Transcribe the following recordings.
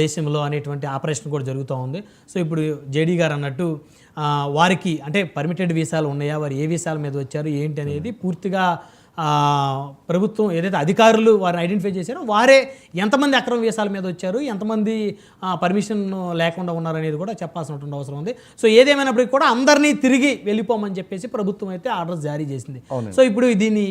దేశంలో అనేటువంటి ఆపరేషన్ కూడా జరుగుతూ ఉంది. సో ఇప్పుడు జేడీ గారు అన్నట్టు వారికి అంటే పర్మిటెడ్ వీసాలు ఉన్నాయా, వారు ఏ వీసాల మీద వచ్చారు ఏంటి అనేది పూర్తిగా ప్రభుత్వం ఏదైతే అధికారులు వారిని ఐడెంటిఫై చేశారో వారే ఎంతమంది అక్రమ వీసాల మీద వచ్చారు, ఎంతమంది పర్మిషన్ లేకుండా ఉన్నారనేది కూడా చెప్పాల్సినటువంటి అవసరం ఉంది. సో ఏదేమైనప్పటికీ కూడా అందరినీ తిరిగి వెళ్ళిపోమని చెప్పేసి ప్రభుత్వం అయితే ఆర్డర్స్ జారీ చేసింది. సో ఇప్పుడు దీన్ని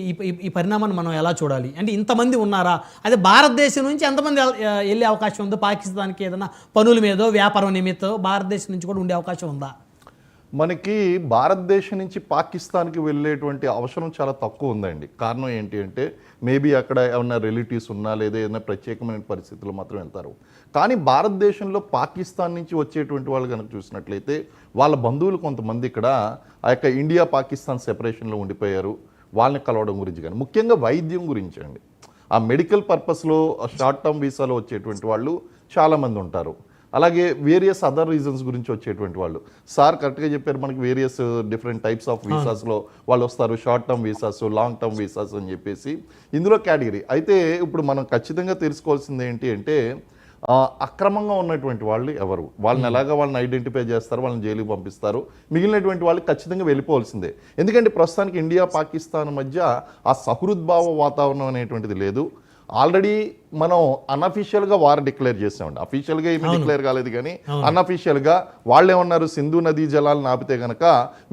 ఈ పరిణామాన్ని మనం ఎలా చూడాలి అంటే ఇంతమంది ఉన్నారా, అదే భారతదేశం నుంచి ఎంతమంది వెళ్ళే అవకాశం ఉందో, పాకిస్తాన్కి ఏదైనా పనుల మీదో వ్యాపారం నిమిత్తం భారతదేశం నుంచి కూడా ఉండే అవకాశం ఉందా? మనకి భారతదేశం నుంచి పాకిస్తాన్కి వెళ్ళేటువంటి అవసరం చాలా తక్కువ ఉందండి. కారణం ఏంటి అంటే మేబీ అక్కడ ఏమన్నా రిలేటివ్స్ ఉన్నా లేదా ఏదైనా ప్రత్యేకమైన పరిస్థితుల్లో మాత్రం వెళ్తారు. కానీ భారతదేశంలో పాకిస్తాన్ నుంచి వచ్చేటువంటి వాళ్ళు కనుక చూసినట్లయితే వాళ్ళ బంధువులు కొంతమంది ఇక్కడ ఆ యొక్క ఇండియా పాకిస్తాన్ సెపరేషన్లో ఉండిపోయారు. వాళ్ళని కలవడం గురించి కానీ ముఖ్యంగా వైద్యం గురించి అండి, ఆ మెడికల్ పర్పస్లో షార్ట్ టర్మ్ వీసాలో వచ్చేటువంటి వాళ్ళు చాలామంది ఉంటారు. అలాగే వేరియస్ అదర్ రీజన్స్ గురించి వచ్చేటువంటి వాళ్ళు. సార్ కరెక్ట్గా చెప్పారు, మనకి వేరియస్ డిఫరెంట్ టైప్స్ ఆఫ్ వీసాస్లో వాళ్ళు వస్తారు. Short term visas, long term visas అని చెప్పేసి ఇందులో కేటగిరీ. అయితే ఇప్పుడు మనం ఖచ్చితంగా తెలుసుకోవాల్సింది ఏంటి అంటే అక్రమంగా ఉన్నటువంటి వాళ్ళు ఎవరు, వాళ్ళని ఎలాగా వాళ్ళని ఐడెంటిఫై చేస్తారు, వాళ్ళని జైలుకి పంపిస్తారు. మిగిలినటువంటి వాళ్ళు ఖచ్చితంగా వెళ్ళిపోవాల్సిందే. ఎందుకంటే ప్రస్తుతానికి ఇండియా పాకిస్తాన్ మధ్య ఆ సహృద్భావ వాతావరణం అనేటువంటిది లేదు. ఆల్రెడీ మనం అన్అఫీషియల్గా వార్ డిక్లేర్ చేసామండి. అఫీషియల్గా ఏమి డిక్లేర్ కాలేదు కానీ అన్అఫీషియల్గా వాళ్ళు ఏమన్నారు, సింధు నదీ జలాలను ఆపితే కనుక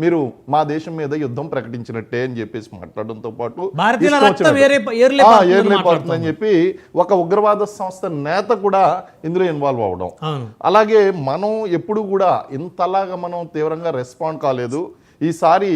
మీరు మా దేశం మీద యుద్ధం ప్రకటించినట్టే అని చెప్పేసి మాట్లాడడంతో పాటు ఏర్లేపడుతుందని చెప్పి ఒక ఉగ్రవాద సంస్థ నేత కూడా ఇందులో ఇన్వాల్వ్ అవడం. అలాగే మనం ఎప్పుడు కూడా ఇంతలాగా మనం తీవ్రంగా రెస్పాండ్ కాలేదు. ఈసారి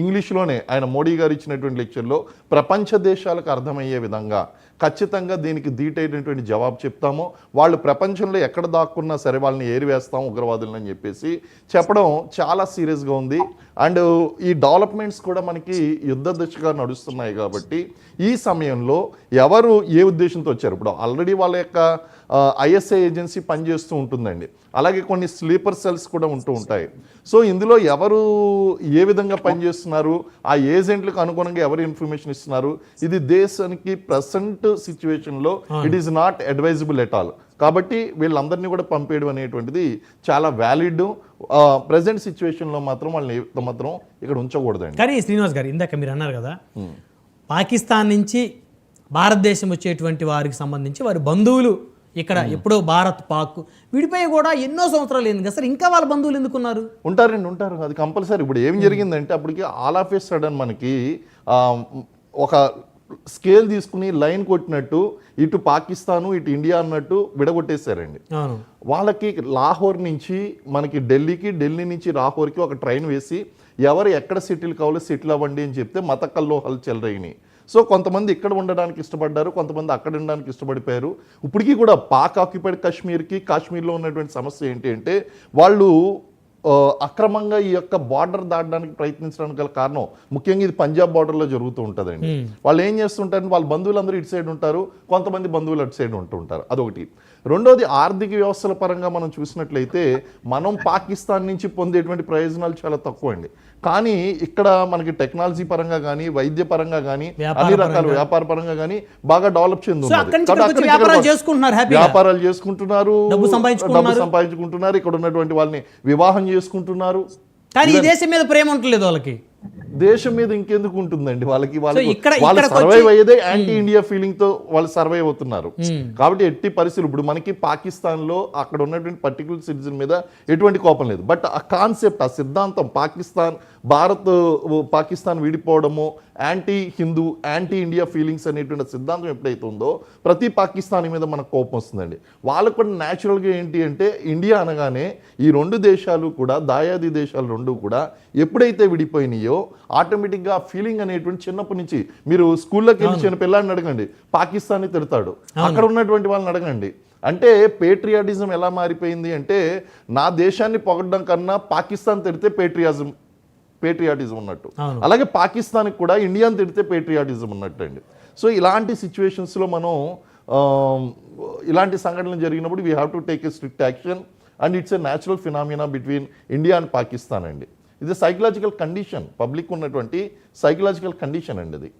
ఇంగ్లీష్లోనే ఆయన మోడీ గారు ఇచ్చినటువంటి లెక్చర్లో ప్రపంచ దేశాలకు అర్థమయ్యే విధంగా ఖచ్చితంగా దీనికి ధీటైనటువంటి జవాబు చెప్తాము, వాళ్ళు ప్రపంచంలో ఎక్కడ దాక్కున్నా సరే వాళ్ళని ఏరివేస్తాం ఉగ్రవాదులను అని చెప్పేసి చెప్పడం చాలా సీరియస్గా ఉంది. అండ్ ఈ డెవలప్మెంట్స్ కూడా మనకి యుద్ధ దిశగా నడుస్తున్నాయి కాబట్టి ఈ సమయంలో ఎవరు ఏ ఉద్దేశంతో వచ్చారు, ఇప్పుడు ఆల్రెడీ వాళ్ళ యొక్క ఐఎస్ఐ ఏజెన్సీ పనిచేస్తూ ఉంటుందండి. అలాగే కొన్ని స్లీపర్ సెల్స్ కూడా ఉంటూ ఉంటాయి. సో ఇందులో ఎవరు ఏ విధంగా పనిచేస్తున్నారు, ఆ ఏజెంట్లకు అనుగుణంగా ఎవరు ఇన్ఫర్మేషన్ ఇస్తున్నారు, ఇది దేశానికి ప్రజెంట్ సిచ్యువేషన్లో it is not advisable at all. కాబట్టి వీళ్ళందరినీ కూడా పంపేయడం అనేటువంటిది చాలా వ్యాలిడ్. ప్రజెంట్ సిచ్యువేషన్లో మాత్రం వాళ్ళని మాత్రం ఇక్కడ ఉంచకూడదండి. కానీ శ్రీనివాస్ గారు ఇందాక మీరు అన్నారు కదా, పాకిస్తాన్ నుంచి భారతదేశం వచ్చేటువంటి వారికి సంబంధించి వారి బంధువులు ఇక్కడ ఎప్పుడో భారత్ పాక్ విడిపోయి కూడా ఎన్నో సంవత్సరాలు ఏంది కదా సార్, ఇంకా వాళ్ళ బంధువులు ఎందుకున్నారు? ఉంటారు, అది కంపల్సరీ. ఇప్పుడు ఏం జరిగిందంటే అప్పటికి ఆల్ ఆఫ్ ఏ సడన్ మనకి ఒక స్కేల్ తీసుకుని లైన్ కొట్టినట్టు ఇటు పాకిస్తాను ఇటు ఇండియా అన్నట్టు విడగొట్టేశారండి. వాళ్ళకి లాహోర్ నుంచి మనకి ఢిల్లీకి, ఢిల్లీ నుంచి లాహోర్కి ఒక ట్రైన్ వేసి ఎవరు ఎక్కడ సెటిల్ కావాలో సెటిల్ అవ్వండి అని చెప్తే మత కల్లోహాలు చెలరేగినాయి. సో కొంతమంది ఇక్కడ ఉండడానికి ఇష్టపడ్డారు, కొంతమంది అక్కడ ఉండడానికి ఇష్టపడిపోయారు. ఇప్పటికీ కూడా పాక్ ఆక్యుపైడ్ కాశ్మీర్లో ఉన్నటువంటి సమస్య ఏంటి అంటే వాళ్ళు అక్రమంగా ఈ యొక్క బార్డర్ దాటడానికి ప్రయత్నించడానికి గల కారణం ముఖ్యంగా ఇది పంజాబ్ బార్డర్లో జరుగుతూ ఉంటుందండి. వాళ్ళు ఏం చేస్తుంటారు, వాళ్ళ బంధువులందరూ ఇటు సైడ్ ఉంటారు, కొంతమంది బంధువులు అటు సైడ్ ఉంటూ ఉంటారు. అదొకటి. రెండోది, ఆర్థిక వ్యవస్థల పరంగా మనం చూసినట్లయితే మనం పాకిస్తాన్ నుంచి పొందేటువంటి ప్రయోజనాలు చాలా తక్కువ అండి. కానీ ఇక్కడ మనకి టెక్నాలజీ పరంగా కానీ, వైద్య పరంగా కానీ, అన్ని రకాల వ్యాపార పరంగా కానీ బాగా డెవలప్ చెంది వ్యాపారాలు చేసుకుంటున్నారు, డబ్బు సంపాదించుకుంటున్నారు, ఇక్కడ ఉన్నటువంటి వాళ్ళని వివాహం చేసుకుంటున్నారు. కానీ ఈ దేశం మీద ప్రేమ ఉండలేదు వాళ్ళకి. దేశం మీద ఇంకెందుకు ఉంటుందండి వాళ్ళకి, వాళ్ళు సర్వైవ్ అయ్యేదే యాంటీ ఇండియా ఫీలింగ్ తో వాళ్ళు సర్వైవ్ అవుతున్నారు. కాబట్టి ఎట్టి పరిస్థితులు ఇప్పుడు మనకి పాకిస్తాన్ లో అక్కడ ఉన్నటువంటి పర్టికులర్ సిటిజన్ మీద ఎటువంటి కోపం లేదు. బట్ ఆ కాన్సెప్ట్, ఆ సిద్ధాంతం, పాకిస్తాన్ విడిపోవడము, anti Hindu, anti India feelings అనేటువంటి సిద్ధాంతం ఎప్పుడైతే ఉందో ప్రతి పాకిస్తానీ మీద మనకు కోపం వస్తుందండి. వాళ్ళకు కూడా న్యాచురల్గా ఏంటి అంటే ఇండియా అనగానే ఈ రెండు దేశాలు కూడా, దాయాది దేశాలు రెండు కూడా ఎప్పుడైతే విడిపోయినాయో ఆటోమేటిక్గా ఫీలింగ్ అనేటువంటి చిన్నప్పటి నుంచి మీరు స్కూల్లోకి వెళ్ళి చిన్న పిల్లాడిని అడగండి, పాకిస్తాన్ని తిడతాడు. అక్కడ ఉన్నటువంటి వాళ్ళని అడగండి. అంటే పేట్రియాటిజం ఎలా మారిపోయింది అంటే నా దేశాన్ని పొగడడం కన్నా పాకిస్తాన్ తిడితే పేట్రియాటిజం ఉన్నట్టు. అలాగే పాకిస్తాన్కి కూడా ఇండియాని తిడితే పేట్రియాటిజం ఉన్నట్టు అండి. సో ఇలాంటి సిచ్యువేషన్స్లో మనం ఇలాంటి సంఘటనలు జరిగినప్పుడు we have to take a strict action and it's a natural phenomena between India and Pakistan అండి. ఇది సైకలాజికల్ కండిషన్, పబ్లిక్ ఉన్నటువంటి సైకలాజికల్ కండిషన్ అండి అది.